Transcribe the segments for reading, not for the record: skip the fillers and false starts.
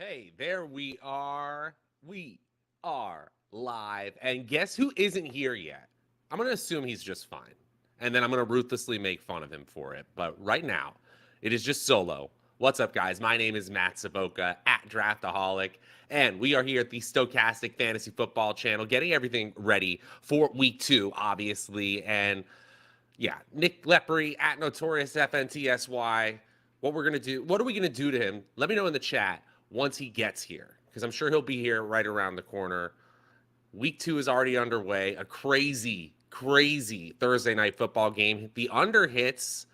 Hey, there we are. We are live. And guess who isn't here yet? I'm going to assume he's just fine. And then I'm going to ruthlessly make fun of him for it. But right now, it is just solo. What's up, guys? My name is Matt Savoca at Draftaholic. And we are here at the Stokastic Fantasy Football channel, getting everything ready for week 2, obviously. And yeah, Nick Lepri at Notorious FNTSY. What are we gonna do to him? Let me know in the chat once he gets here, because I'm sure he'll be here right around the corner. Week 2 is already underway. A crazy Thursday night football game. The under hits.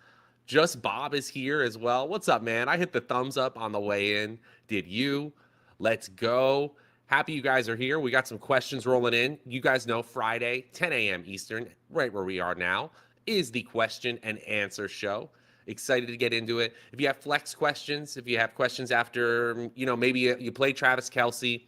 Just Bob is here as well. What's up, man? I hit the thumbs up on the way in. Did you? Let's go. Happy you guys are here. We got some questions rolling in. You guys know Friday, 10 a.m. Eastern, right where we are now, is the question and answer show. Excited to get into it. If you have flex questions, if you have questions after, maybe you play Travis Kelce,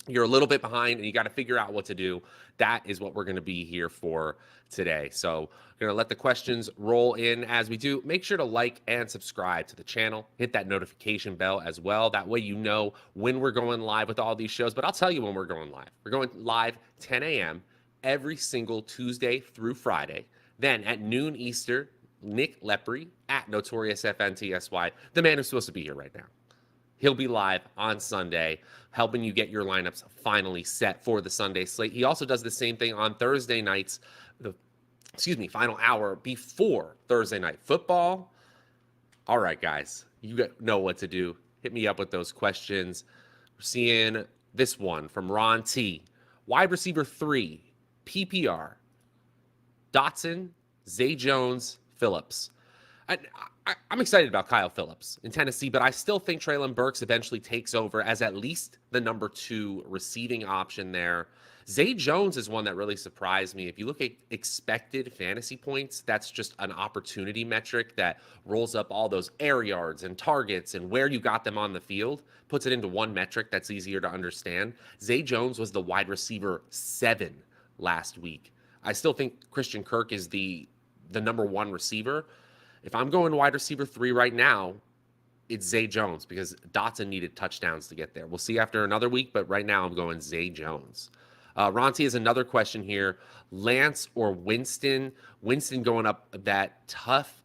you're a little bit behind and you got to figure out what to do. That is what we're going to be here for today. So I'm going to let the questions roll in as we do. Make sure to like and subscribe to the channel. Hit that notification bell as well. That way you know when we're going live with all these shows. But I'll tell you when we're going live. We're going live 10 a.m. every single Tuesday through Friday. Then at noon Eastern, Nick Lepri at Notorious FNTSY, the man who's supposed to be here right now. He'll be live on Sunday, helping you get your lineups finally set for the Sunday slate. He also does the same thing on Thursday nights, final hour before Thursday night football. All right, guys, you know what to do. Hit me up with those questions. We're seeing this one from Ron T. Wide receiver 3, PPR, Dotson, Zay Jones, Phillips. I'm excited about Kyle Phillips in Tennessee, but I still think Treylon Burks eventually takes over as at least the number 2 receiving option there. Zay Jones is one that really surprised me. If you look at expected fantasy points, that's just an opportunity metric that rolls up all those air yards and targets and where you got them on the field, puts it into one metric that's easier to understand. Zay Jones was the wide receiver 7 last week. I still think Christian Kirk is the number 1 receiver. If I'm going wide receiver 3 right now, it's Zay Jones because Dotson needed touchdowns to get there. We'll see after another week, but right now I'm going Zay Jones. Ronti has another question here. Lance or Winston? Winston going up that tough.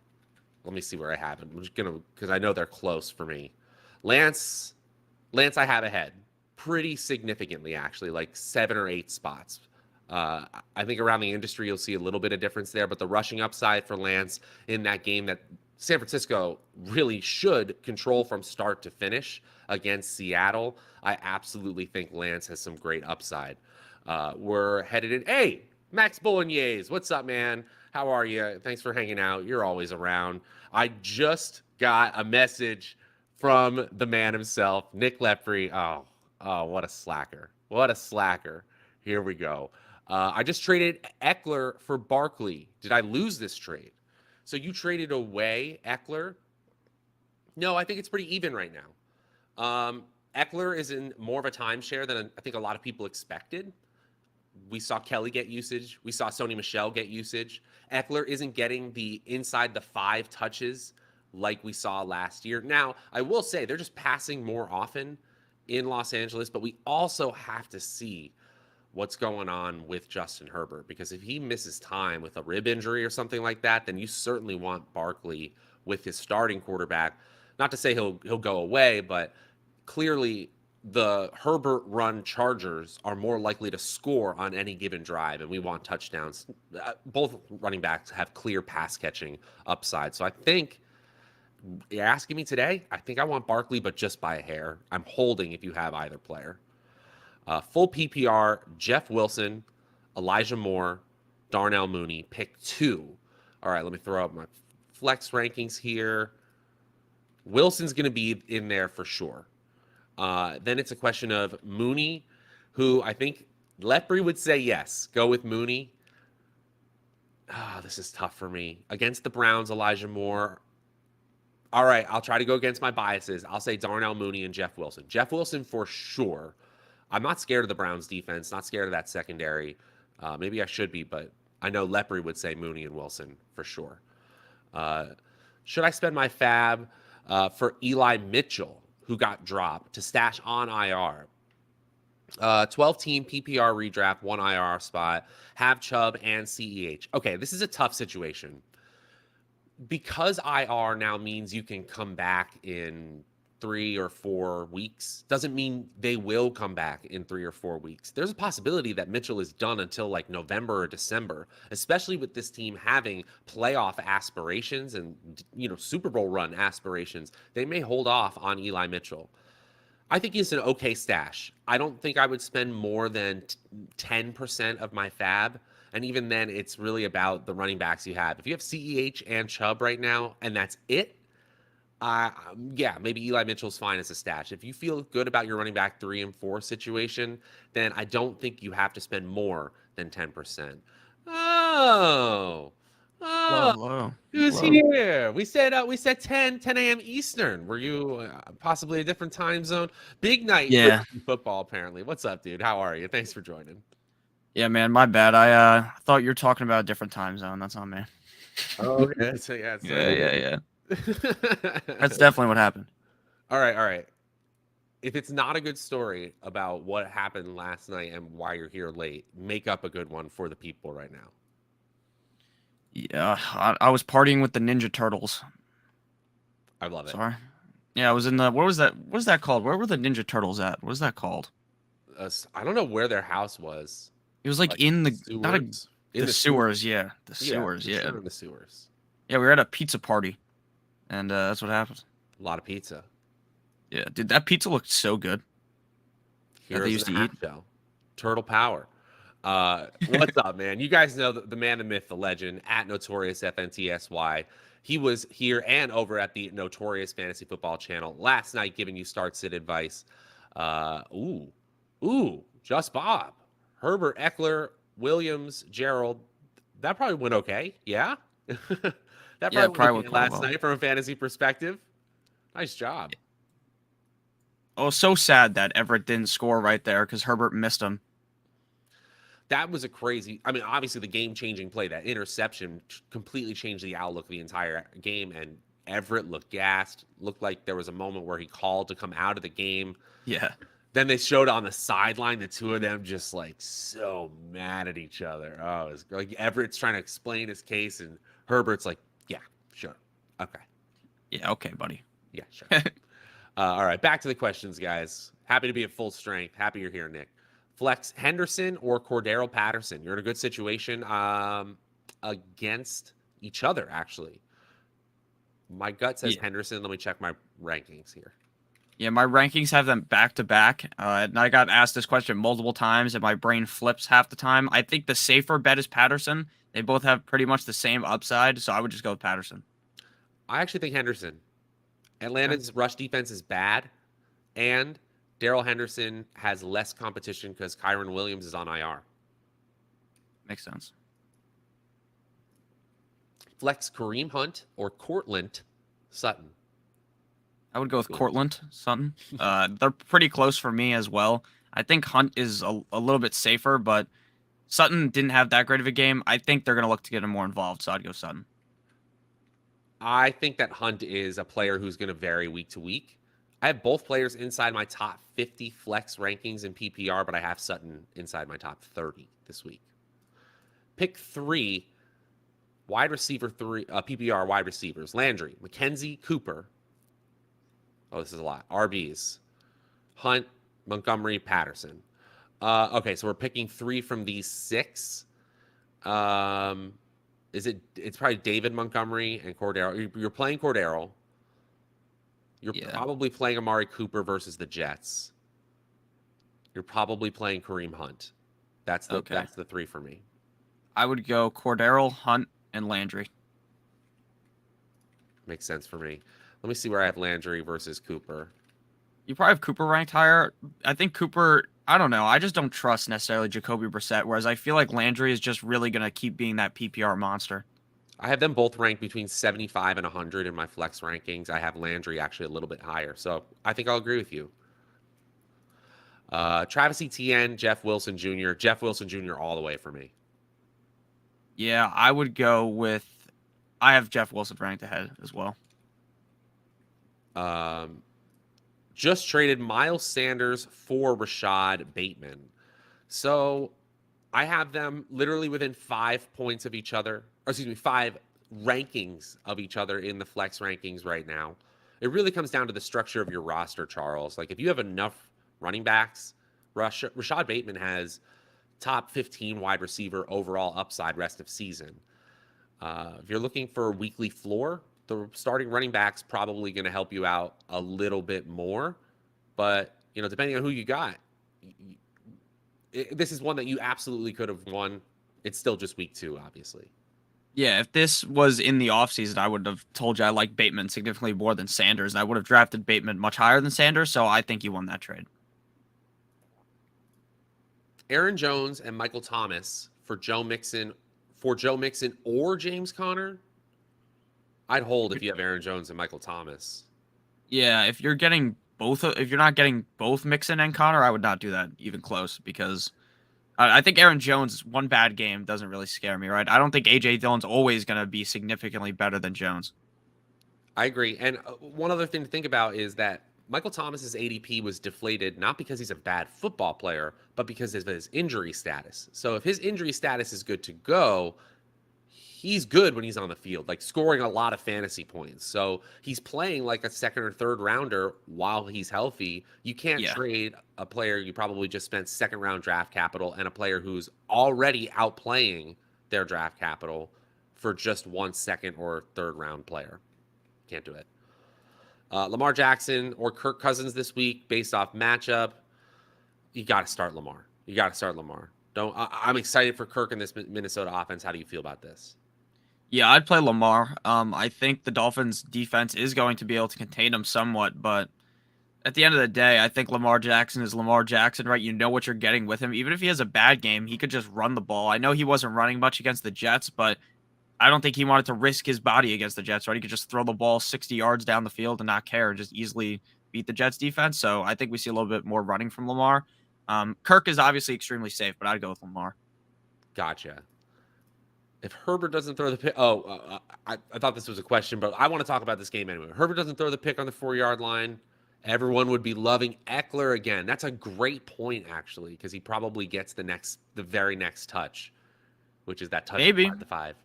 Let me see where I have him. I'm just going to, because I know they're close for me. Lance I have ahead pretty significantly, actually, like 7 or 8 spots. I think around the industry, you'll see a little bit of difference there, but the rushing upside for Lance in that game that San Francisco really should control from start to finish against Seattle, I absolutely think Lance has some great upside. We're headed in. Hey, Max Bolognese, what's up, man? How are you? Thanks for hanging out. You're always around. I just got a message from the man himself, Nick Lepri. Oh, what a slacker. What a slacker. Here we go. I just traded Eckler for Barkley. Did I lose this trade? So you traded away Eckler? No, I think it's pretty even right now. Eckler is in more of a timeshare than I think a lot of people expected. We saw Kelly get usage. We saw Sony Michel get usage. Eckler isn't getting the inside the 5 touches like we saw last year. Now, I will say they're just passing more often in Los Angeles, but we also have to see what's going on with Justin Herbert, because if he misses time with a rib injury or something like that, then you certainly want Barkley with his starting quarterback. Not to say he'll go away, but clearly the Herbert run Chargers are more likely to score on any given drive, and we want touchdowns. Both running backs have clear pass catching upside. So I think you're asking me today, I think I want Barkley, but just by a hair. I'm holding if you have either player. Full PPR, Jeff Wilson, Elijah Moore, Darnell Mooney, pick 2. All right, let me throw up my flex rankings here. Wilson's going to be in there for sure. Then it's a question of Mooney, who I think Lepri would say yes. Go with Mooney. This is tough for me. Against the Browns, Elijah Moore. All right, I'll try to go against my biases. I'll say Darnell Mooney and Jeff Wilson. Jeff Wilson for sure. I'm not scared of the Browns defense, not scared of that secondary. Maybe I should be, but I know Lepri would say Mooney and Wilson for sure. Should I spend my fab for Eli Mitchell, who got dropped to stash on IR. 12-team PPR redraft, 1 IR spot, have Chubb and CEH. Okay, this is a tough situation. Because IR now means you can come back in 3 or 4 weeks, doesn't mean they will come back in 3 or 4 weeks. There's a possibility that Mitchell is done until like November or December, especially with this team having playoff aspirations and, Super Bowl run aspirations. They may hold off on Eli Mitchell. I think he's an okay stash. I don't think I would spend more than 10% of my fab. And even then, it's really about the running backs you have. If you have CEH and Chubb right now, and that's it, yeah, maybe Eli Mitchell's fine as a stash. If you feel good about your running back 3 and 4 situation, then I don't think you have to spend more than 10%. Oh, oh, Hello. who's Hello. here? We said 10 a.m. Eastern. Were you possibly a different time zone? Big night Yeah. for football, apparently. What's up, dude? How are you? Thanks for joining. Yeah, man, my bad. I thought you were talking about a different time zone. That's on me. Oh, okay. So yeah, Yeah. That's definitely what happened. All right. If it's not a good story about what happened last night and why you're here late, make up a good one for the people right now. Yeah, I was partying with the Ninja Turtles. I love it. Sorry. Yeah, I was in the what was that called? Where were the Ninja Turtles at? What was that called? I don't know where their house was. It was like in the not a Sewers? the sewers, yeah. The Yeah, sewers, for yeah. sure in the sewers. Yeah, we were at a pizza party. And that's what happened. A lot of pizza. Yeah, dude, that pizza looked so good. That they Heroes used in to a eat. half shell. Turtle power. What's up, man? You guys know the man, the myth, the legend at Notorious FNTSY. He was here and over at the Notorious Fantasy Football channel last night, giving you start sit advice. Just Bob, Herbert, Eckler, Williams, Gerald. That probably went okay. Yeah, that Yeah, probably probably went went okay quite last well. night from a fantasy perspective. Nice job. Oh, so sad that Everett didn't score right there because Herbert missed him. That was a crazy. I mean, obviously the game-changing play, that interception completely changed the outlook of the entire game. And Everett looked gassed. Looked like there was a moment where he called to come out of the game. Yeah. Then they showed on the sideline the two of them just like so mad at each other. Oh, it was like Everett's trying to explain his case, and Herbert's like, "Yeah, sure, okay, Yeah, okay, buddy. yeah, sure." All right, back to the questions, guys. Happy to be at full strength. Happy you're here, Nick. Flex Henderson or Cordero Patterson. You're in a good situation against each other, actually. My gut says Yeah. Henderson. Let me check my rankings here. Yeah, my rankings have them back to back. And I got asked this question multiple times, and my brain flips half the time. I think the safer bet is Patterson. They both have pretty much the same upside, so I would just go with Patterson. I actually think Henderson. Okay. Atlanta's rush defense is bad, and Daryl Henderson has less competition because Kyron Williams is on IR. Makes sense. Flex Kareem Hunt or Cortland Sutton. I would go with Cortland Sutton. They're pretty close for me as well. I think Hunt is a little bit safer, but Sutton didn't have that great of a game. I think they're going to look to get him more involved, so I'd go Sutton. I think that Hunt is a player who's going to vary week to week. I have both players inside my top 50 flex rankings in PPR, but I have Sutton inside my top 30 this week. Pick 3 wide receiver 3 PPR wide receivers: Landry, McKenzie, Cooper. Oh, this is a lot. RBs: Hunt, Montgomery, Patterson. Okay, so we're picking 3 from these 6. It's probably David Montgomery and Cordero. You're playing Cordero. You're probably playing Amari Cooper versus the Jets. You're probably playing Kareem Hunt. That's the 3 for me. I would go Cordero, Hunt, and Landry. Makes sense for me. Let me see where I have Landry versus Cooper. You probably have Cooper ranked higher. I think Cooper, I don't know. I just don't trust necessarily Jacoby Brissett, whereas I feel like Landry is just really going to keep being that PPR monster. I have them both ranked between 75 and 100 in my flex rankings. I have Landry actually a little bit higher. So I think I'll agree with you. Travis Etienne, Jeff Wilson Jr. Jeff Wilson Jr. all the way for me. Yeah, I would go with. I have Jeff Wilson ranked ahead as well. just traded Miles Sanders for Rashad Bateman. So I have them literally within 5 points of each other, or excuse me, 5 rankings of each other in the flex rankings right now. It really comes down to the structure of your roster, Charles. Like if you have enough running backs, Rashad Bateman has top 15 wide receiver overall upside rest of season. If you're looking for a weekly floor, the starting running back's probably going to help you out a little bit more. But, depending on who you got, this is one that you absolutely could have won. It's still just week 2, obviously. Yeah, if this was in the offseason, I would have told you I like Bateman significantly more than Sanders, and I would have drafted Bateman much higher than Sanders, so I think you won that trade. Aaron Jones and Michael Thomas for Joe Mixon or James Conner. I'd hold if you have Aaron Jones and Michael Thomas. Yeah, if you're not getting both Mixon and Connor, I would not do that even close because I think Aaron Jones' one bad game doesn't really scare me, right? I don't think AJ Dillon's always going to be significantly better than Jones. I agree. And one other thing to think about is that Michael Thomas's ADP was deflated not because he's a bad football player, but because of his injury status. So if his injury status is good to go, he's good when he's on the field, like scoring a lot of fantasy points. So he's playing like a second or third rounder while he's healthy. You can't trade a player you probably just spent second round draft capital and a player who's already outplaying their draft capital for just one second or third round player. Can't do it. Lamar Jackson or Kirk Cousins this week based off matchup. You got to start Lamar. I'm excited for Kirk in this Minnesota offense. How do you feel about this? Yeah, I'd play Lamar. I think the Dolphins defense is going to be able to contain him somewhat, but at the end of the day, I think Lamar Jackson is Lamar Jackson, right? You know what you're getting with him. Even if he has a bad game, he could just run the ball. I know he wasn't running much against the Jets, but I don't think he wanted to risk his body against the Jets, right? He could just throw the ball 60 yards down the field and not care and just easily beat the Jets defense. So I think we see a little bit more running from Lamar. Kirk is obviously extremely safe, but I'd go with Lamar. Gotcha. If Herbert doesn't throw the pick, I thought this was a question, but I want to talk about this game anyway. Herbert doesn't throw the pick on the 4-yard line. Everyone would be loving Eckler again. That's a great point, actually, because he probably gets the very next touch, which is that touch Maybe. 5 to 5.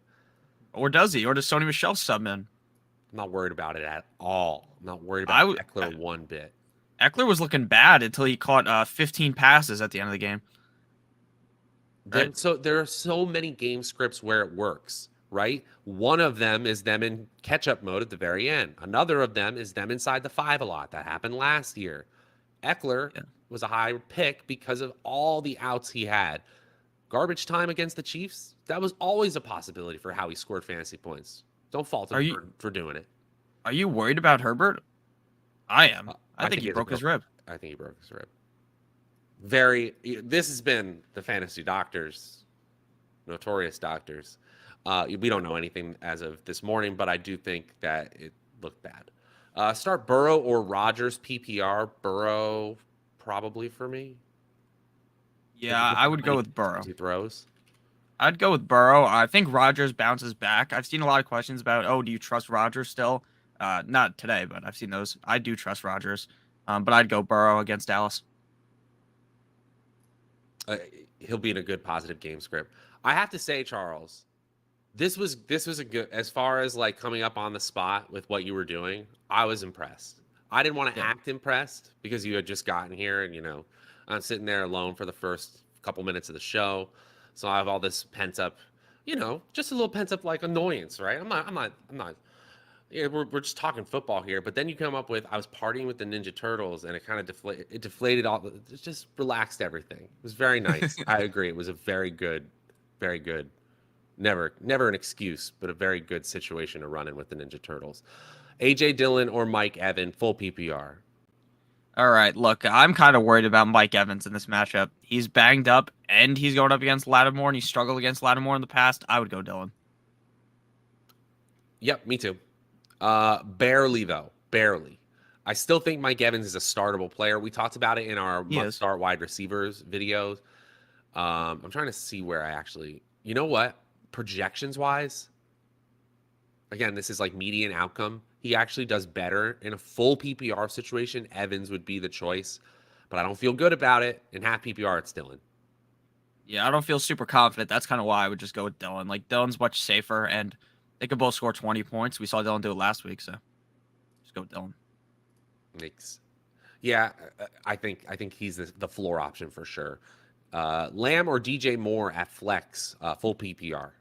Or does he? Or does Sony Michel sub in? I'm not worried about it at all. I'm not worried about Eckler one bit. Eckler was looking bad until he caught 15 passes at the end of the game. Right? So there are so many game scripts where it works, right? One of them is them in catch-up mode at the very end. Another of them is them inside the 5 a lot. That happened last year. Eckler was a high pick because of all the outs he had. Garbage time against the Chiefs, that was always a possibility for how he scored fantasy points. Don't fault him for doing it. Are you worried about Herbert? I am. I think he broke his rib. I think he broke his rib. This has been the fantasy doctors, notorious doctors. We don't know anything as of this morning, but I do think that it looked bad. Start Burrow or Rodgers PPR. Burrow probably for me. Yeah, I would go with Burrow. He throws. I'd go with Burrow. I think Rodgers bounces back. I've seen a lot of questions about, do you trust Rodgers still? Not today, but I've seen those. I do trust Rodgers, but I'd go Burrow against Dallas. He'll be in a good positive game script. I have to say, Charles, this was a good, as far as like coming up on the spot with what you were doing. I was impressed. I didn't want to act impressed because you had just gotten here and I'm sitting there alone for the first couple minutes of the show. So I have all this pent up, just a little pent up like annoyance, right? I'm not. Yeah, we're just talking football here, but then you come up with I was partying with the Ninja Turtles, and it kind of deflated all. It just relaxed everything. It was very nice. I agree. It was a very good. Never an excuse, but a very good situation to run in with the Ninja Turtles. AJ Dillon or Mike Evans, full PPR. All right, look, I'm kind of worried about Mike Evans in this matchup. He's banged up, and he's going up against Lattimore, and he struggled against Lattimore in the past. I would go Dillon. Yep, me too. Barely though. Barely. I still think Mike Evans is a startable player. We talked about it in our must-start wide receivers videos. I'm trying to see where I actually... You know what? Projections-wise, again, this is like median outcome. He actually does better in a full PPR situation. Evans would be the choice, but I don't feel good about it. In half PPR, it's Dylan. Yeah, I don't feel super confident. That's kind of why I would just go with Dylan. Like Dylan's much safer, and they could both score 20 points. We saw Dylan do it last week, so just go with Dylan. Makes Yeah, I think he's the floor option for sure. Lamb or DJ Moore at flex, full PPR. All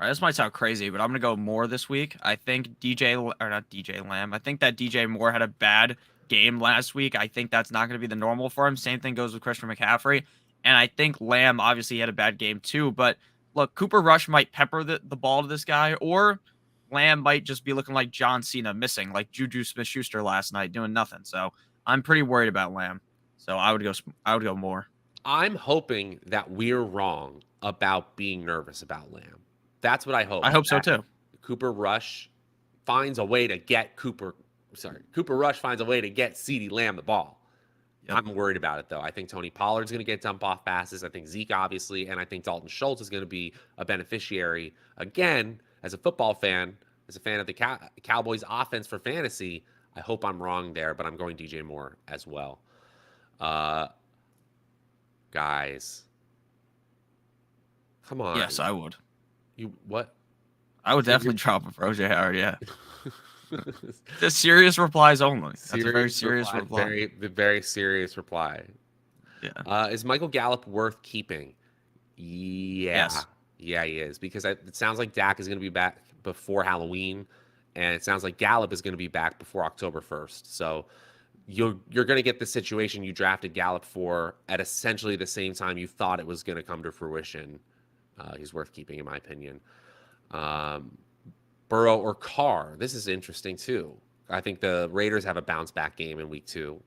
right, this might sound crazy, but I'm gonna go Moore this week. I think not DJ Lamb. I think that DJ Moore had a bad game last week. I think that's not gonna be the normal for him. Same thing goes with Christian McCaffrey, and I think Lamb obviously had a bad game too. But look, Cooper Rush might pepper the ball to this guy, or Lamb might just be looking like John Cena missing, like Juju Smith-Schuster last night doing nothing. So I'm pretty worried about Lamb. So I would go Moore. I'm hoping that we're wrong about being nervous about Lamb. That's what I hope. I hope so that too. Cooper Rush finds a way to get Cooper Rush finds a way to get CeeDee Lamb the ball. Yep. I'm worried about it though. I think Tony Pollard's going to get dump off passes. I think Zeke obviously, and I think Dalton Schultz is going to be a beneficiary again. As a football fan, as a fan of the Cowboys offense for fantasy, I hope I'm wrong there, but I'm going DJ Moore as well. Guys, come on. Yes, I would. You what? I would definitely drop it for OJ Howard. Yeah. The serious replies only. That's a very serious reply. Very serious reply. Yeah. Is Michael Gallup worth keeping? Yeah. Yes. Yeah, he is. Because it sounds like Dak is going to be back before Halloween. And it sounds like Gallup is going to be back before October 1st. So you're going to get the situation you drafted Gallup for at essentially the same time you thought it was going to come to fruition. He's worth keeping, in my opinion. Burrow or Carr. This is interesting, too. I think the Raiders have a bounce-back game in week 2.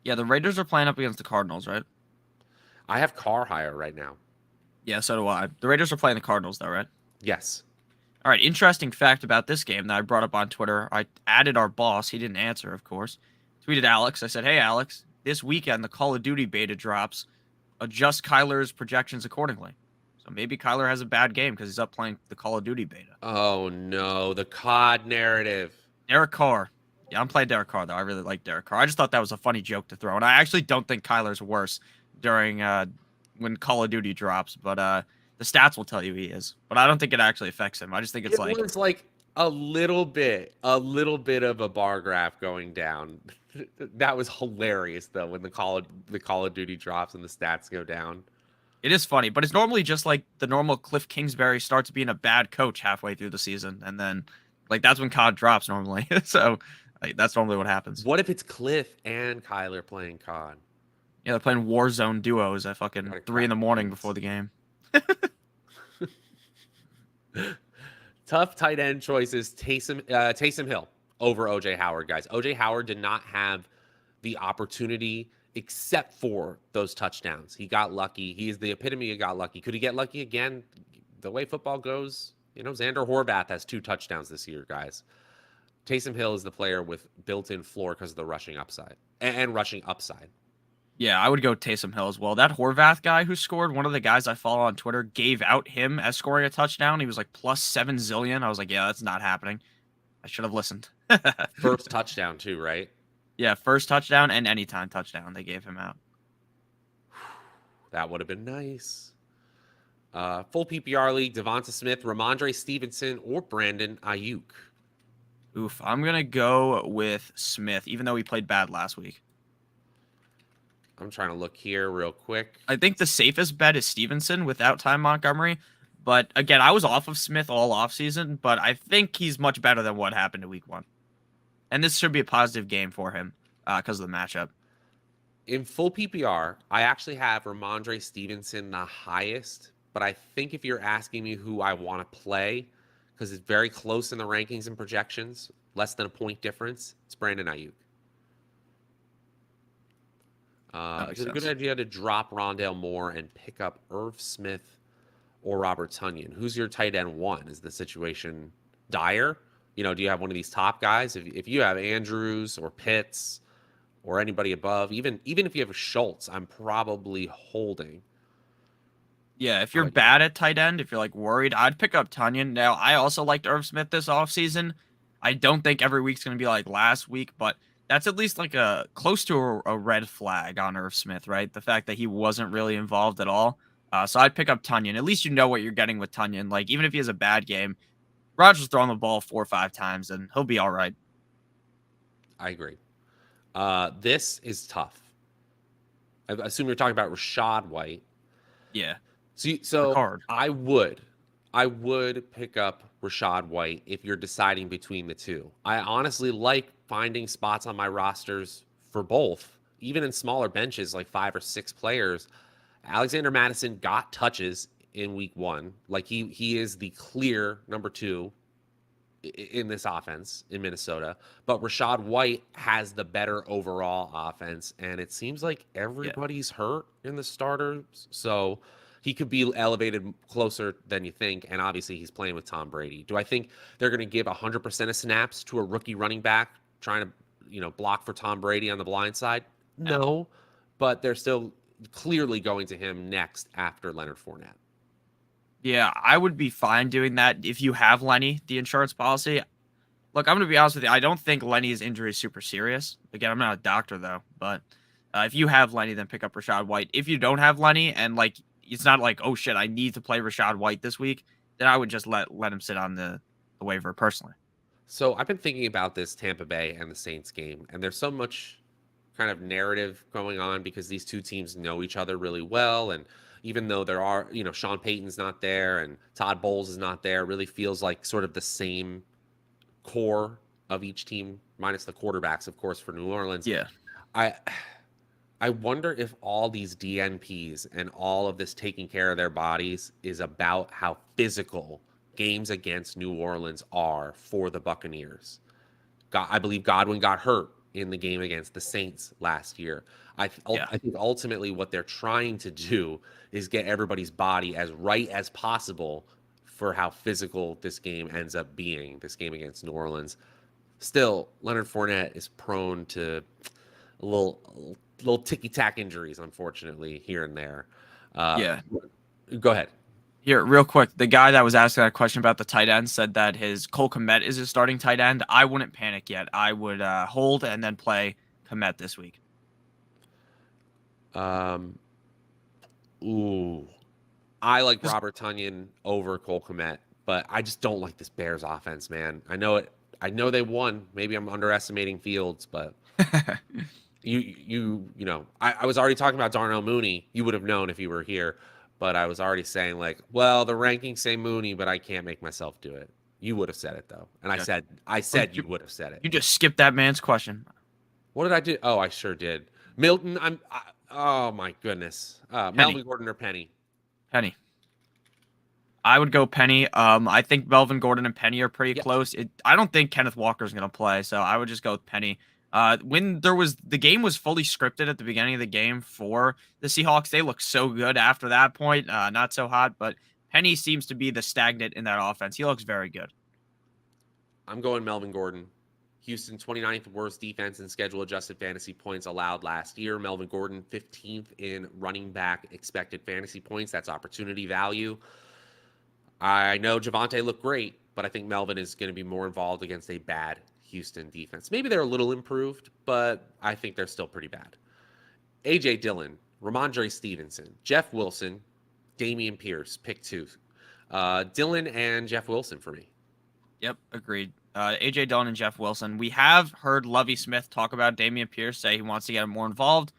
Yeah, the Raiders are playing up against the Cardinals, right? I have Carr higher right now. Yeah, so do I. The Raiders are playing the Cardinals, though, right? Yes. All right, interesting fact about this game that I brought up on Twitter. I added our boss. He didn't answer, of course. Tweeted Alex. I said, hey, Alex, this weekend the Call of Duty beta drops. Adjust Kyler's projections accordingly. So maybe Kyler has a bad game because he's up playing the Call of Duty beta. Oh, no. The COD narrative. Derek Carr. Yeah, I'm playing Derek Carr, though. I really like Derek Carr. I just thought that was a funny joke to throw. And I actually don't think Kyler's worse during when Call of Duty drops. But the stats will tell you he is. But I don't think it actually affects him. I just think it's like... It was like a little bit of a bar graph going down. That was hilarious, though, when the Call of Duty drops and the stats go down. It is funny, but it's normally just like the normal Cliff Kingsbury starts being a bad coach halfway through the season, and then like that's when COD drops normally. So like, that's normally what happens. What if it's Cliff and Kyler playing COD? Yeah, they're playing Warzone duos at fucking 3 a.m. before the game. Tough tight end choices. Taysom Hill over OJ Howard, guys. OJ Howard did not have the opportunity except for those touchdowns. He got lucky. He is the epitome of got lucky. Could he get lucky again? The way football goes, Xander Horvath has 2 touchdowns this year, guys. Taysom Hill is the player with built-in floor because of the rushing upside and rushing upside. Yeah, I would go Taysom Hill as well. That Horvath guy who scored, one of the guys I follow on Twitter, gave out him as scoring a touchdown. He was like plus 7 zillion. I was like, yeah, that's not happening. I should have listened. First touchdown too, right? Yeah, first touchdown and anytime touchdown. They gave him out. That would have been nice. Full PPR league, Devonta Smith, Ramondre Stevenson, or Brandon Ayuk. Oof, I'm going to go with Smith, even though he played bad last week. I'm trying to look here real quick. I think the safest bet is Stevenson without Ty Montgomery. But again, I was off of Smith all offseason, but I think he's much better than what happened in week 1. And this should be a positive game for him because of the matchup. In full PPR, I actually have Ramondre Stevenson the highest. But I think if you're asking me who I want to play, because it's very close in the rankings and projections, less than a point difference, it's Brandon Ayuk. It's a good idea to drop Rondale Moore and pick up Irv Smith or Robert Tonyan. Who's your tight end 1? Is the situation dire? Do you have one of these top guys? If you have Andrews or Pitts or anybody above, even if you have Schultz, I'm probably holding. Yeah, if you're bad at tight end, if you're like worried, I'd pick up Tonyan. Now, I also liked Irv Smith this offseason. I don't think every week's going to be like last week, but that's at least like a close to a red flag on Irv Smith, right? The fact that he wasn't really involved at all. So I'd pick up Tunyon. At least you know what you're getting with Tunyon. Like, even if he has a bad game, Rodgers throwing the ball 4 or 5 times, and he'll be all right. I agree. This is tough. I assume you're talking about Rashad White. Yeah, the So card. I would pick up Rashad White if you're deciding between the two. I honestly like finding spots on my rosters for both, even in smaller benches like 5 or 6 players. Alexander Madison got touches in week 1. Like he is the clear number 2 in this offense in Minnesota, but Rashad White has the better overall offense, and it seems like Yeah. everybody's hurt in the starters, so he could be elevated closer than you think. And obviously, he's playing with Tom Brady. Do I think they're going to give 100% of snaps to a rookie running back trying to, block for Tom Brady on the blind side? No, but they're still clearly going to him next after Leonard Fournette. Yeah, I would be fine doing that if you have Lenny, the insurance policy. Look, I'm going to be honest with you. I don't think Lenny's injury is super serious. Again, I'm not a doctor, though. But if you have Lenny, then pick up Rashad White. If you don't have Lenny and, like, it's not like, oh, shit, I need to play Rashad White this week, then I would just let him sit on the waiver personally. So I've been thinking about this Tampa Bay and the Saints game, and there's so much kind of narrative going on because these two teams know each other really well. And even though there are, Sean Payton's not there and Todd Bowles is not there, really feels like sort of the same core of each team, minus the quarterbacks, of course, for New Orleans. Yeah. I wonder if all these DNPs and all of this taking care of their bodies is about how physical games against New Orleans are for the Buccaneers. I believe Godwin got hurt in the game against the Saints last year. I think ultimately what they're trying to do is get everybody's body as right as possible for how physical this game ends up being, this game against New Orleans. Still, Leonard Fournette is prone to a little ticky-tack injuries, unfortunately, here and there. Yeah. Go ahead. Here, real quick, the guy that was asking that question about the tight end said that his Cole Kmet is his starting tight end. I wouldn't panic yet. I would hold and then play Kmet this week. I like Robert Tonyan over Cole Kmet, but I just don't like this Bears offense, man. I know it. I know they won. Maybe I'm underestimating Fields, but I was already talking about Darnell Mooney. You would have known if you were here, but I was already saying like, well, the rankings say Mooney, but I can't make myself do it. You would have said it though, and I said you would have said it. You just skipped that man's question. What did I do? Oh, I sure did. Milton, oh my goodness. Melvin Gordon or Penny? Penny. I would go Penny. I think Melvin Gordon and Penny are pretty close. I don't think Kenneth Walker's going to play, so I would just go with Penny. When the game was fully scripted at the beginning of the game for the Seahawks, they looked so good after that point. Not so hot, but Penny seems to be the stagnant in that offense. He looks very good. I'm going Melvin Gordon. Houston, 29th worst defense in schedule-adjusted fantasy points allowed last year. Melvin Gordon, 15th in running back expected fantasy points. That's opportunity value. I know Javonte looked great, but I think Melvin is going to be more involved against a bad Houston defense. Maybe they're a little improved, but I think they're still pretty bad. A.J. Dillon, Ramondre Stevenson, Jeff Wilson, Damian Pierce, pick 2. Dillon and Jeff Wilson for me. Yep, agreed. A.J. Dillon and Jeff Wilson. We have heard Lovie Smith talk about Damian Pierce, say he wants to get him more involved.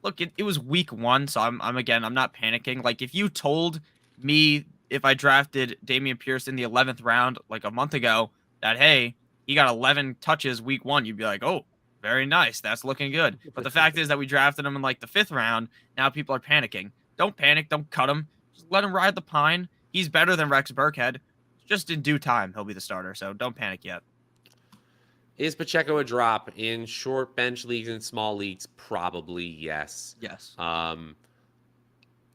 Look, it was week 1, so I'm not panicking. Like, if you told me if I drafted Damian Pierce in the 11th round like a month ago that, hey, he got 11 touches week 1, you'd be like, oh, very nice. That's looking good. But the fact is that we drafted him in like the 5th round. Now people are panicking. Don't panic. Don't cut him. Just let him ride the pine. He's better than Rex Burkhead. Just in due time, he'll be the starter. So don't panic yet. Is Pacheco a drop in short bench leagues and small leagues? Probably yes. Yes.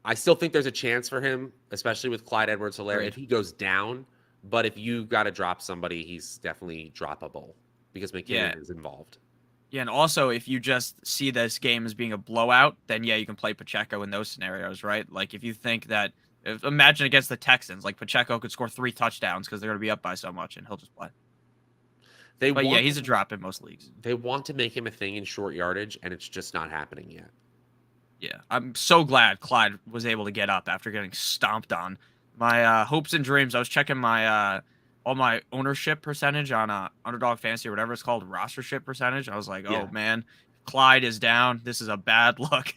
I still think there's a chance for him, especially with Clyde Edwards-Helaire, if he goes down. But if you got to drop somebody, he's definitely droppable because McKinnon is involved. Yeah, and also if you just see this game as being a blowout, then you can play Pacheco in those scenarios, right? Like if you think that, imagine against the Texans, like Pacheco could score 3 touchdowns because they're going to be up by so much, and he'll just play. They But yeah, want he's a drop in most leagues. they want to make him a thing in short yardage, and it's just not happening yet. Yeah, I'm so glad Clyde was able to get up after getting stomped on. My hopes and dreams. I was checking my all my ownership percentage on Underdog Fantasy or whatever it's called, rostership percentage. I was like, Yeah. oh man, Clyde is down. This is a bad look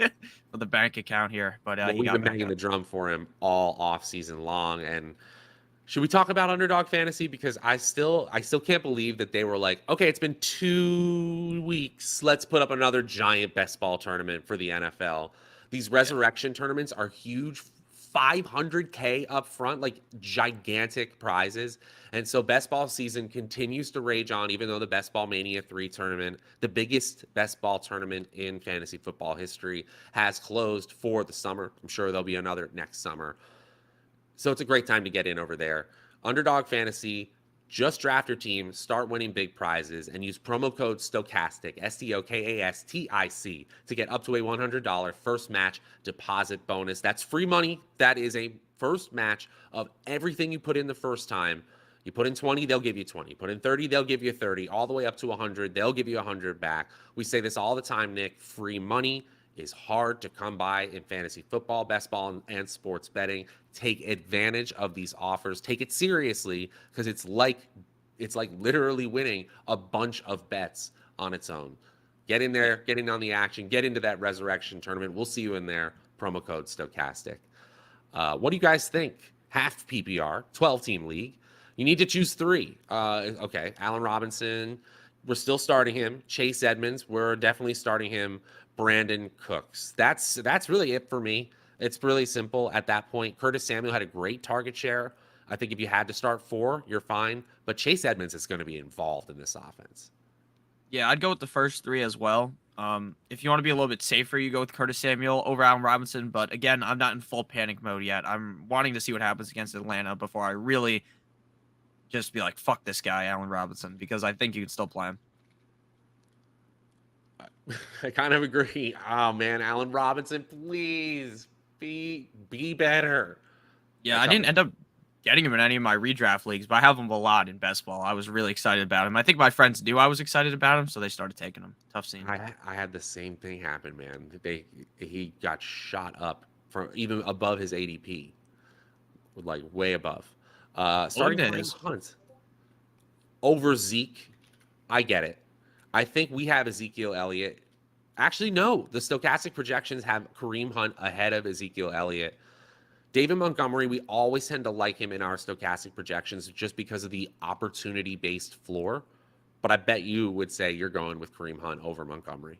for the bank account here. But Well, he we've got been back banging up. the drum for him all off season long. And should we talk about Underdog Fantasy? Because I still can't believe that they were like, okay, it's been 2 weeks. Let's put up another giant best ball tournament for the NFL. These Yeah. resurrection tournaments are huge, 500K up front, like gigantic prizes. And so best ball season continues to rage on, even though the Best Ball Mania 3 tournament, the biggest best ball tournament in fantasy football history, has closed for the summer. I'm sure there'll be another next summer. So it's a great time to get in over there. Underdog Fantasy, just draft your team, start winning big prizes, and use promo code Stokastic, Stokastic, to get up to a $100 first match deposit bonus. That's free money. That is a first match of everything you put in the first time. You put in 20, they'll give you 20. Put in 30, they'll give you 30. All the way up to 100, they'll give you 100 back. We say this all the time, Nick. Free money is hard to come by in fantasy football, best ball, and sports betting. Take advantage of these offers. Take it seriously because it's like literally winning a bunch of bets on its own. Get in there, get in on the action, get into that resurrection tournament. We'll see you in there. Promo code Stokastic. What do you guys think? Half PPR, 12-team league. You need to choose three. Okay, Allen Robinson, we're still starting him. Chase Edmonds, we're definitely starting him. Brandon Cooks. That's really it for me. It's really simple at that point. Curtis Samuel had a great target share. I think if you had to start four, you're fine. But Chase Edmonds is going to be involved in this offense. Yeah, I'd go with the first three as well. If you want to be a little bit safer, you go with Curtis Samuel over Allen Robinson. But again, I'm not in full panic mode yet. I'm wanting to see what happens against Atlanta before I really just be like, fuck this guy, Allen Robinson, because I think you can still play him. I kind of agree. Oh man, Allen Robinson, please be better. Yeah, That's I how didn't end up getting him in any of my redraft leagues, but I have him a lot in best ball. I was really excited about him. I think my friends knew I was excited about him, so they started taking him. Tough scene. I had the same thing happen, man. He got shot up from even above his ADP, like way above. Starting Look at Kareem his. Hunt over Zeke, I get it. I think we have Ezekiel Elliott. Actually, no. The stochastic projections have Kareem Hunt ahead of Ezekiel Elliott. David Montgomery, we always tend to like him in our stochastic projections just because of the opportunity-based floor. But I bet you would say you're going with Kareem Hunt over Montgomery.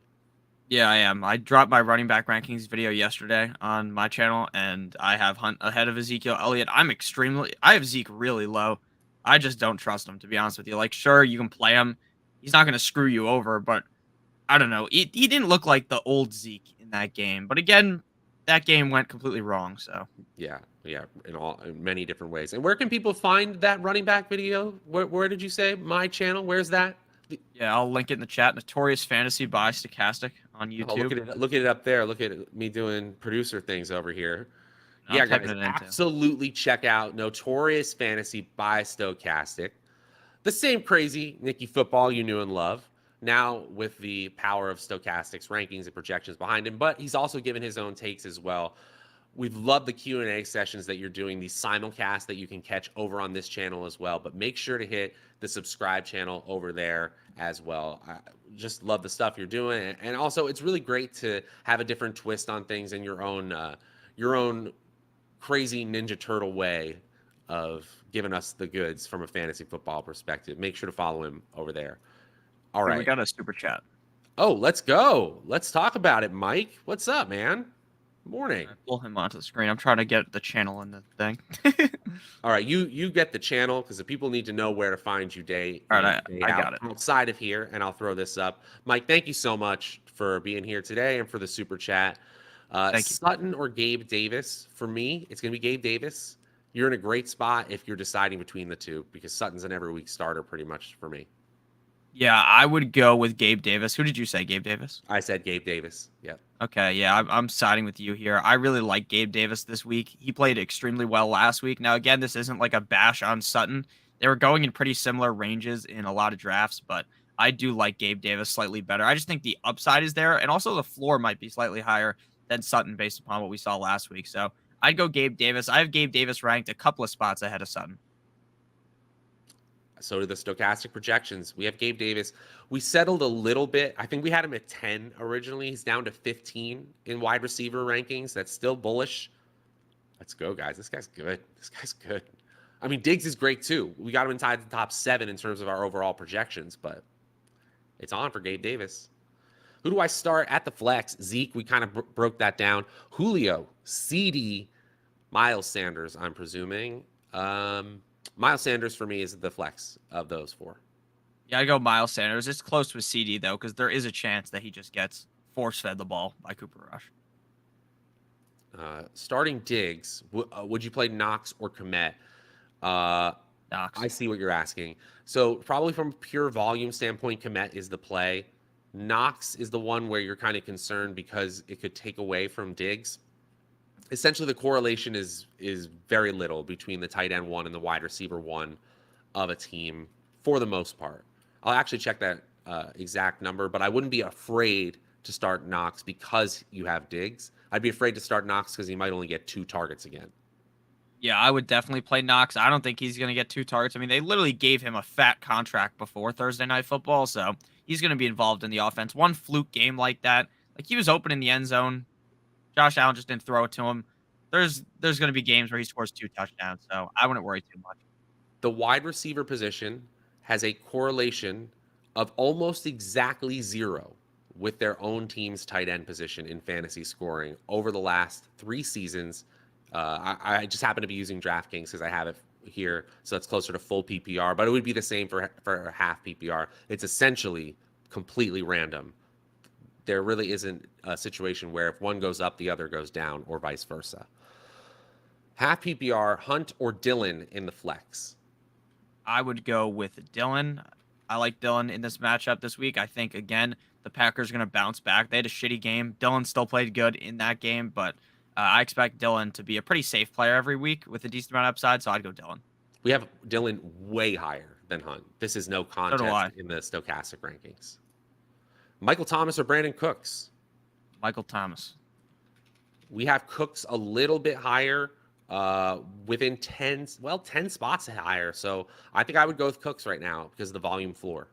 Yeah, I am. I dropped my running back rankings video yesterday on my channel, and I have Hunt ahead of Ezekiel Elliott. I have Zeke really low. I just don't trust him, to be honest with you. Like, sure, you can play him. He's not going to screw you over, but I don't know. He didn't look like the old Zeke in that game. But again, that game went completely wrong, so. Yeah, in many different ways. And where can people find that running back video? Where did you say my channel? Where's that? Yeah, I'll link it in the chat. Notorious Fantasy by Stokastic on Oh, YouTube. look at it up there. Look at me doing producer things over here. I'm Yeah, typing guys, it in too. absolutely check out Notorious Fantasy by Stokastic. The same crazy Nicky football you knew and love. Now with the power of Stokastic's rankings and projections behind him, but he's also given his own takes as well. We've loved the Q&A sessions that you're doing, these simulcasts that you can catch over on this channel as well. But make sure to hit the subscribe channel over there as well. I just love the stuff you're doing, and also it's really great to have a different twist on things in your own crazy Ninja Turtle way of giving us the goods from a fantasy football perspective. Make sure to follow him over there. All Here, we right. got a super chat. Oh, let's go. Let's talk about it, Mike. What's up, man? Morning. Pull him onto the screen. I'm trying to get the channel in the thing. All right, you get the channel because the people need to know where to find you day All right, in, day I out got it. outside of here, and I'll throw this up. Mike, thank you so much for being here today and for the super chat. Thank you. Sutton or Gabe Davis? For me, it's going to be Gabe Davis. You're in a great spot if you're deciding between the two because Sutton's an every week starter pretty much for me. Yeah, I would go with Gabe Davis. Who did you say, Gabe Davis? I said Gabe Davis. Yep. Okay, yeah, I'm siding with you here. I really like Gabe Davis this week. He played extremely well last week. Now, again, this isn't like a bash on Sutton. They were going in pretty similar ranges in a lot of drafts, but I do like Gabe Davis slightly better. I just think the upside is there, and also the floor might be slightly higher than Sutton based upon what we saw last week. So I'd go Gabe Davis. I have Gabe Davis ranked a couple of spots ahead of Sutton. So do the Stokastic projections. We have Gabe Davis. We settled a little bit. I think we had him at 10 originally. He's down to 15 in wide receiver rankings. That's still bullish. Let's go, guys. This guy's good. This guy's good. I mean, Diggs is great too. We got him inside the top 7 in terms of our overall projections, but it's on for Gabe Davis. Who do I start at the flex? Zeke, we kind of broke that down. Julio, CD, Miles Sanders, I'm presuming. Miles Sanders for me is the flex of those 4. Yeah, I go Miles Sanders. It's close with CD though, because there is a chance that he just gets force fed the ball by Cooper Rush. Starting Diggs, would you play Knox or Komet? Knox. I see what you're asking. So probably from a pure volume standpoint, Komet is the play. Knox is the one where you're kind of concerned because it could take away from Diggs. Essentially, the correlation is very little between the tight end 1 and the wide receiver 1 of a team for the most part. I'll actually check that exact number, but I wouldn't be afraid to start Knox because you have Diggs. I'd be afraid to start Knox because he might only get 2 targets again. Yeah, I would definitely play Knox. I don't think he's going to get 2 targets. I mean, they literally gave him a fat contract before Thursday Night Football, so he's going to be involved in the offense. One fluke game like that, like he was open in the end zone. Josh Allen just didn't throw it to him. There's going to be games where he scores 2 touchdowns, so I wouldn't worry too much. The wide receiver position has a correlation of almost exactly 0 with their own team's tight end position in fantasy scoring over the last 3 seasons. I just happen to be using DraftKings because I have it here, so it's closer to full PPR, but it would be the same for half PPR. It's essentially completely random. There really isn't a situation where if one goes up, the other goes down, or vice versa. Half PPR, Hunt or Dillon in the flex? I would go with Dillon. I like Dillon in this matchup this week. I think, again, the Packers are going to bounce back. They had a shitty game. Dillon still played good in that game, but I expect Dillon to be a pretty safe player every week with a decent amount of upside, so I'd go Dillon. We have Dillon way higher than Hunt. This is no contest in the Stokastic rankings. Michael Thomas or Brandon Cooks? Michael Thomas. We have Cooks a little bit higher, within 10 spots higher. So I think I would go with Cooks right now because of the volume floor.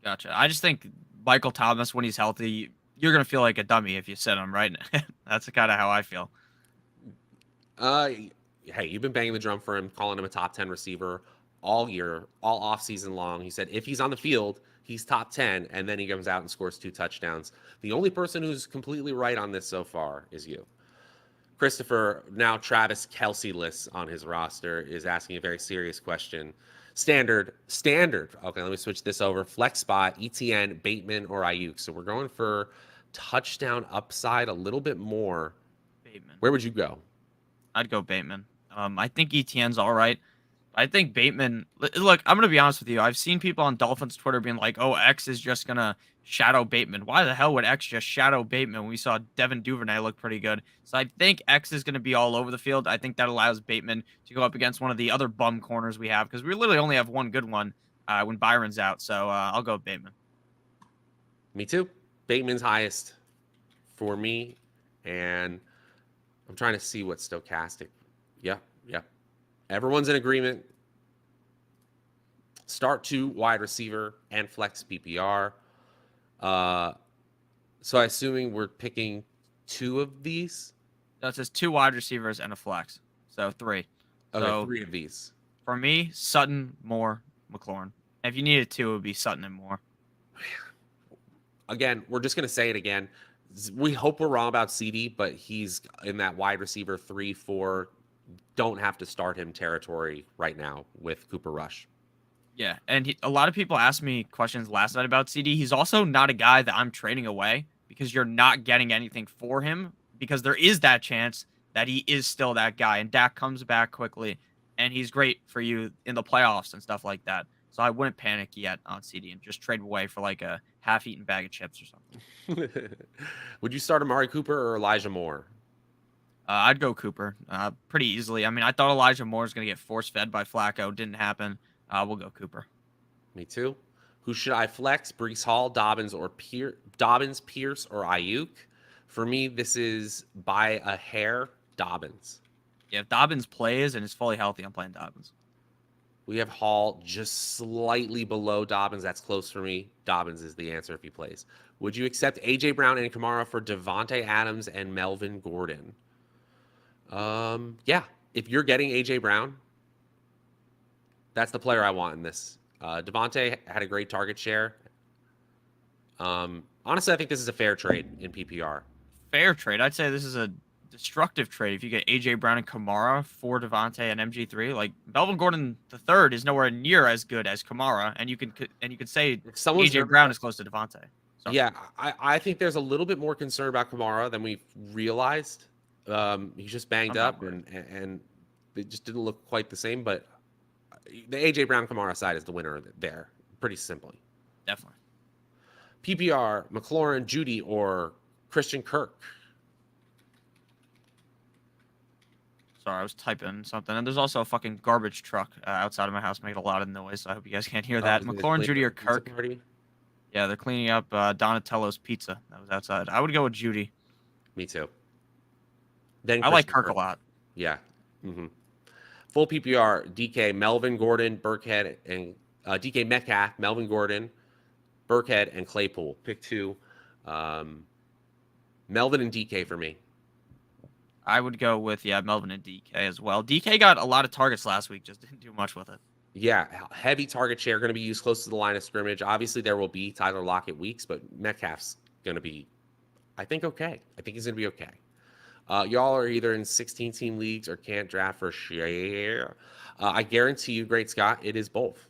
Gotcha. I just think Michael Thomas, when he's healthy, you're going to feel like a dummy if you sit him, right? That's kind of how I feel. Hey, you've been banging the drum for him, calling him a top 10 receiver all year, all off season long. He said if he's on the field, he's top 10, and then he comes out and scores 2 touchdowns. The only person who's completely right on this so far is you. Christopher, now Travis Kelce-less on his roster, is asking a very serious question. Standard. Okay, let me switch this over. Flex spot, ETN, Bateman, or Ayuk. So we're going for touchdown upside a little bit more. Bateman. Where would you go? I'd go Bateman. I think ETN's all right. I think Bateman. Look, I'm gonna be honest with you. I've seen people on Dolphins Twitter being like, "Oh, X is just gonna shadow Bateman." Why the hell would X just shadow Bateman when we saw Devin Duvernay look pretty good? So I think X is gonna be all over the field. I think that allows Bateman to go up against one of the other bum corners we have because we literally only have one good one when Byron's out. So I'll go Bateman. Me too. Bateman's highest for me, and I'm trying to see what Stokastic. Yeah. Everyone's in agreement. Start 2 wide receiver and flex PPR. So I'm assuming we're picking 2 of these. That's just 2 wide receivers and a flex. So 3. Okay, so 3 of these. For me, Sutton, Moore, McLaurin. If you needed 2, it would be Sutton and Moore. Again, we're just going to say it again. We hope we're wrong about CD, but he's in that wide receiver 3-4. Don't have to start him territory right now with Cooper Rush. Yeah, and a lot of people asked me questions last night about CD. He's also not a guy that I'm trading away because you're not getting anything for him because there is that chance that he is still that guy and Dak comes back quickly and he's great for you in the playoffs and stuff like that. So I wouldn't panic yet on CD and just trade away for like a half-eaten bag of chips or something. Would you start Amari Cooper or Elijah Moore? I'd go Cooper pretty easily. I mean, I thought Elijah Moore was going to get force-fed by Flacco. Didn't happen. We'll go Cooper. Me too. Who should I flex? Brees Hall, Dobbins, Dobbins, Pierce, or Ayuk? For me, this is by a hair, Dobbins. Yeah, if Dobbins plays and is fully healthy, I'm playing Dobbins. We have Hall just slightly below Dobbins. That's close for me. Dobbins is the answer if he plays. Would you accept A.J. Brown and Kamara for Devontae Adams and Melvin Gordon? Yeah. If you're getting A.J. Brown, that's the player I want in this. Devontae had a great target share. Honestly, I think this is a fair trade in PPR. Fair trade. I'd say this is a destructive trade if you get AJ Brown and Kamara for Devontae and MG3. Like Melvin Gordon III is nowhere near as good as Kamara, and you could say AJ Brown is close to Devontae. So. Yeah, I think there's a little bit more concern about Kamara than we realized. He's just banged up, and it just didn't look quite the same. But the AJ Brown Kamara side is the winner there, pretty simply. Definitely. PPR, McLaurin, Judy, or Christian Kirk. Sorry, I was typing something. And there's also a fucking garbage truck outside of my house making a lot of noise, so I hope you guys can't hear that. McLaurin, Judy, or Kirk? Yeah, they're cleaning up Donatello's pizza that was outside. I would go with Judy. Me too. Then I like Kirk a lot. Yeah. Mm-hmm. Full PPR, DK, Melvin Gordon, Burkhead, and DK Metcalf, Melvin Gordon, Burkhead, and Claypool. Pick two. Melvin and DK for me. I would go with, Melvin and DK as well. DK got a lot of targets last week, just didn't do much with it. Yeah, heavy target share, going to be used close to the line of scrimmage. Obviously, there will be Tyler Lockett weeks, but Metcalf's going to be, I think, okay. I think he's going to be okay. Y'all are either in 16-team leagues or can't draft for share. I guarantee you, Great Scott, it is both.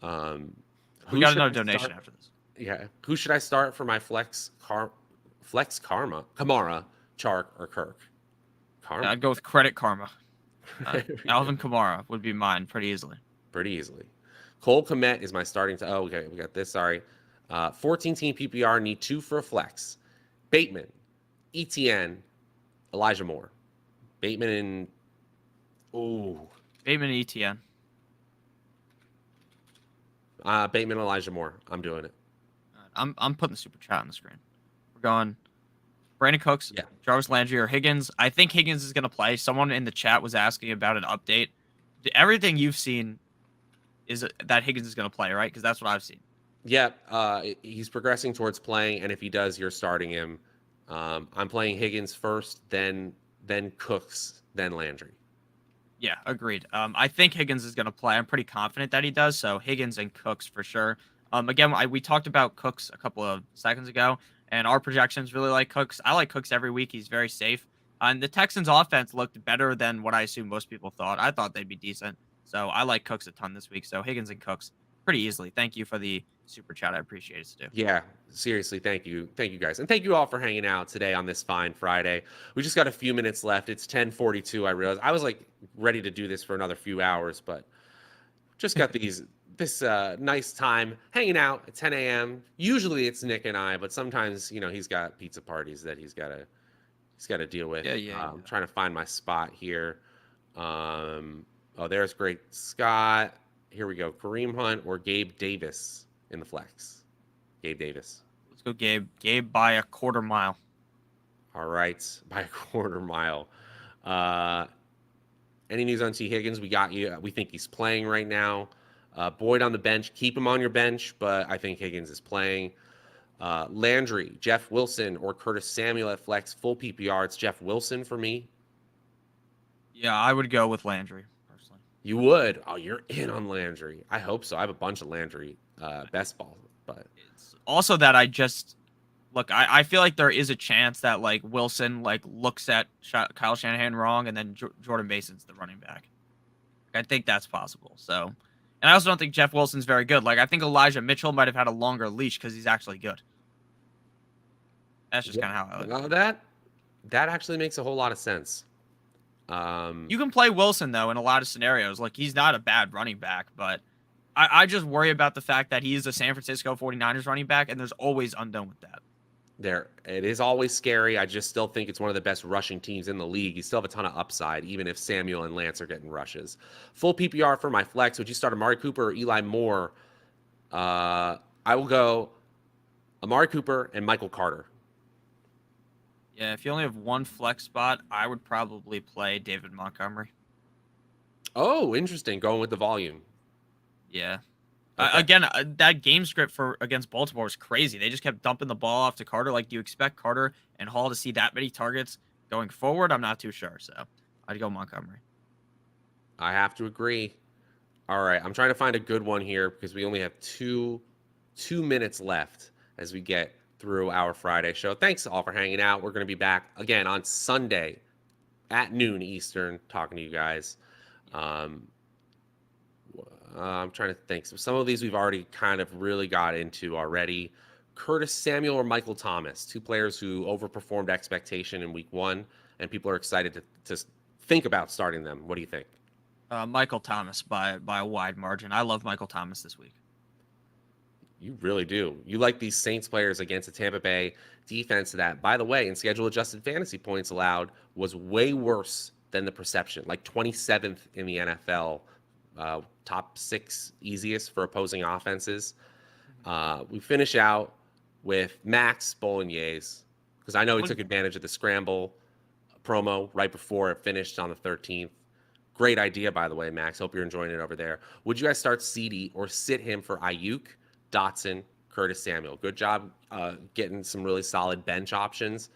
We got another donation after this. Yeah. Who should I start for my flex Karma? Kamara, Chark, or Kirk? Karma? I'd go with Credit Karma. Alvin Kamara would be mine pretty easily. Cole Kmet is my starting. Okay, we got this. Sorry. 14-team PPR, need 2 for a flex. Bateman, ETN, Elijah Moore. Bateman and ETN. Bateman, Elijah Moore. I'm doing it. I'm putting the super chat on the screen. We're going Brandon Cooks, Jarvis Landry, or Higgins. I think Higgins is going to play. Someone in the chat was asking about an update. Everything you've seen is that Higgins is going to play, right? Because that's what I've seen. Yeah, he's progressing towards playing, and if he does, you're starting him. I'm playing Higgins first, then Cooks, then Landry. Yeah, agreed. I think Higgins is going to play. I'm pretty confident that he does. So Higgins and Cooks for sure. Again, we talked about Cooks a couple of seconds ago, and our projections really like Cooks. I like Cooks every week. He's very safe. And the Texans' offense looked better than what I assume most people thought. I thought they'd be decent. So I like Cooks a ton this week. So Higgins and Cooks pretty easily. Thank you for the super chat. I appreciate it, Stu. Yeah, seriously, thank you guys, and thank you all for hanging out today on this fine Friday. We just got a few minutes left. It's 10:42. I realized I was like ready to do this for another few hours, but just got this nice time hanging out at 10 a.m. Usually it's Nick and I, but sometimes he's got pizza parties that he's got to deal with. I'm trying to find my spot here. There's Great Scott. Here we go. Kareem Hunt or Gabe Davis in the flex. Gabe Davis. Let's go, Gabe. Gabe by a quarter mile. All right, by a quarter mile. Any news on T. Higgins? We got you. We think he's playing right now. Boyd on the bench. Keep him on your bench, but I think Higgins is playing. Landry, Jeff Wilson, or Curtis Samuel at flex. Full PPR. It's Jeff Wilson for me. Yeah, I would go with Landry. You would? Oh, you're in on Landry. I hope so. I have a bunch of Landry best ball, but it's also that I feel like there is a chance that Wilson looks at Kyle Shanahan wrong, and then Jordan Mason's the running back. I think that's possible. So, and I also don't think Jeff Wilson's very good. I think Elijah Mitchell might have had a longer leash because he's actually good. That's just kind of how I look at it. That actually makes a whole lot of sense. You can play Wilson, though, in a lot of scenarios. He's not a bad running back, but I just worry about the fact that he is a San Francisco 49ers running back, and there's always unknown with that. It is always scary. I just still think it's one of the best rushing teams in the league. You still have a ton of upside, even if Samuel and Lance are getting rushes. Full PPR for my flex. Would you start Amari Cooper or Eli Moore? I will go Amari Cooper and Michael Carter. Yeah, if you only have one flex spot, I would probably play David Montgomery. Oh, interesting. Going with the volume. Yeah. Okay. Again, that game script for against Baltimore was crazy. They just kept dumping the ball off to Carter. Like, do you expect Carter and Hall to see that many targets going forward? I'm not too sure. So I'd go Montgomery. I have to agree. All right, I'm trying to find a good one here because we only have two minutes left as we get through our Friday show. Thanks all for hanging out. We're going to be back again on Sunday at noon Eastern talking to you guys. I'm trying to think. So some of these we've already kind of really got into already. Curtis Samuel or Michael Thomas, two players who overperformed expectation in week 1, and people are excited to think about starting them. What do you think? Michael Thomas by a wide margin. I love Michael Thomas this week. You really do. You like these Saints players against a Tampa Bay defense that, by the way, in schedule adjusted fantasy points allowed was way worse than the perception, like 27th in the NFL, top 6 easiest for opposing offenses. We finish out with Max Bolognese because I know he took advantage of the scramble promo right before it finished on the 13th. Great idea, by the way, Max. Hope you're enjoying it over there. Would you guys start CD or sit him for Ayuk, Dotson, Curtis Samuel? Good job getting some really solid bench options.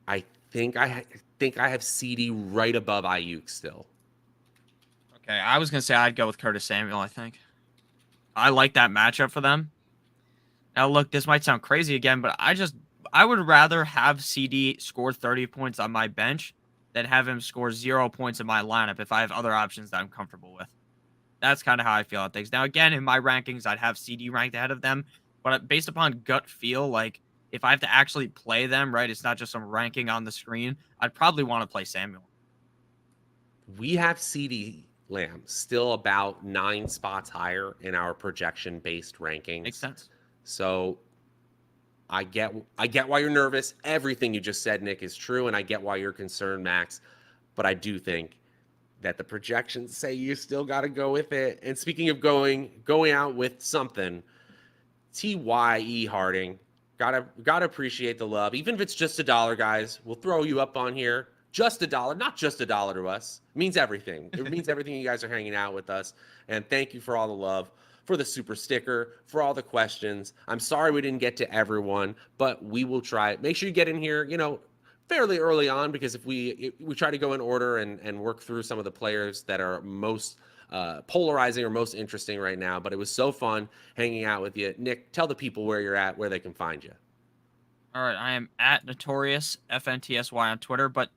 I think I have CD right above Ayuk still. Okay, I was gonna say I'd go with Curtis Samuel. I think I like that matchup for them. Now, look, this might sound crazy again, but I would rather have CD score 30 points on my bench than have him score 0 points in my lineup if I have other options that I'm comfortable with. That's kind of how I feel on things. Now, again, in my rankings, I'd have CD ranked ahead of them, but based upon gut feel, like if I have to actually play them, right, it's not just some ranking on the screen, I'd probably want to play Samuel. We have CD Lamb still about 9 spots higher in our projection-based rankings. Makes sense. So I get why you're nervous. Everything you just said, Nick, is true, and I get why you're concerned, Max. But I do think that the projections say you still got to go with it. And speaking of going out with something, TYE Harding, gotta appreciate the love, even if it's just $1, guys. We'll throw you up on here. Just $1, not just $1 to us. It means everything. It means everything. You guys are hanging out with us, and thank you for all the love, for the super sticker, for all the questions. I'm sorry we didn't get to everyone, but we will try. Make sure you get in here, fairly early on, because if we try to go in order and work through some of the players that are most polarizing or most interesting right now. But it was so fun hanging out with you. Nick, tell the people where you're at, where they can find you. All right, I am at Notorious FNTSY on Twitter, but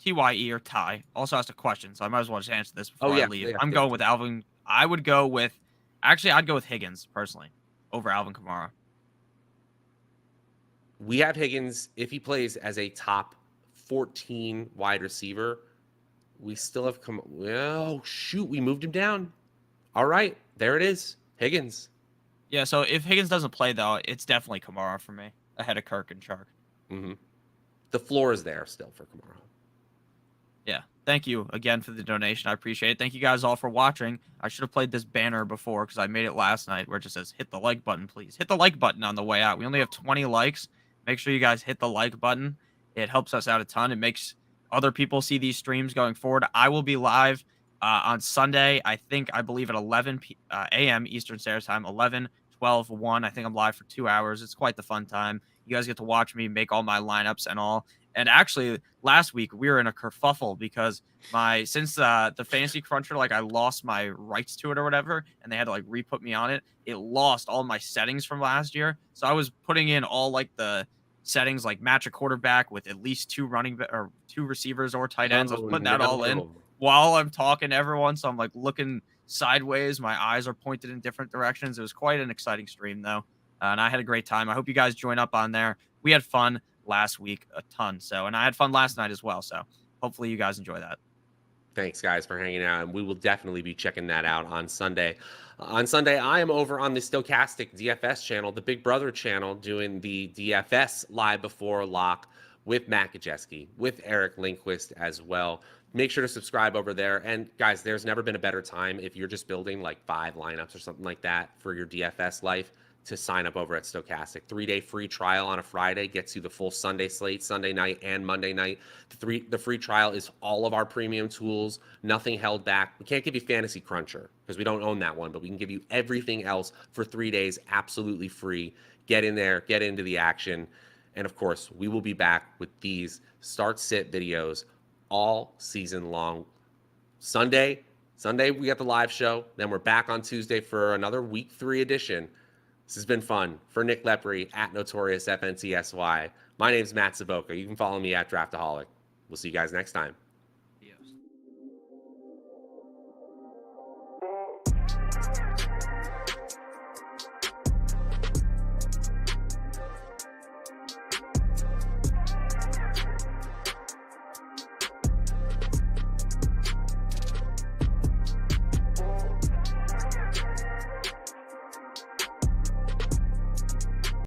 TYE or Ty also asked a question, so I might as well just answer this before I leave. I'm going with Alvin. I'd go with Higgins personally over Alvin Kamara. We have Higgins if he plays as a top 14 wide receiver. We still have oh shoot, we moved him down. All right, there it is, Higgins. Yeah, so if Higgins doesn't play though, it's definitely Kamara for me ahead of Kirk and Chark. Mm-hmm. The floor is there still for Kamara. Yeah, thank you again for the donation. I appreciate it. Thank you guys all for watching. I should have played this banner before because I made it last night where it just says, hit the like button, please. Hit the like button on the way out. We only have 20 likes. Make sure you guys hit the like button. It helps us out a ton. It makes other people see these streams going forward. I will be live on Sunday, I believe at 11 a.m. Eastern Standard Time, 11, 12, 1. I think I'm live for 2 hours. It's quite the fun time. You guys get to watch me make all my lineups and all. And actually, last week we were in a kerfuffle because since the Fantasy Cruncher, I lost my rights to it or whatever, and they had to re-put me on it. It lost all my settings from last year, so I was putting in all the settings match a quarterback with at least 2 receivers or tight ends. I was putting that all in while I'm talking to everyone, so I'm looking sideways. My eyes are pointed in different directions. It was quite an exciting stream though, and I had a great time. I hope you guys join up on there. We had fun last week a ton, and I had fun last night as well, so hopefully you guys enjoy that. Thanks, guys, for hanging out, and we will definitely be checking that out on Sunday. On Sunday, I am over on the Stokastic DFS channel, the Big Brother channel, doing the DFS Live Before Lock with Matt Kajeski, with Eric Lindquist as well. Make sure to subscribe over there. And guys, there's never been a better time if you're just building like 5 lineups or something like that for your DFS life to sign up over at Stokastic. 3-day free trial on a Friday gets you the full Sunday slate, Sunday night and Monday night. The free trial is all of our premium tools, nothing held back. We can't give you Fantasy Cruncher because we don't own that one, but we can give you everything else for 3 days absolutely free. Get in there, get into the action. And of course, we will be back with these start-sit videos all season long. Sunday, we got the live show. Then we're back on Tuesday for another week 3 edition. This has been fun. For Nick Lepri at Notorious FNTSY, my name's Matt Savoca. You can follow me at Draftaholic. We'll see you guys next time.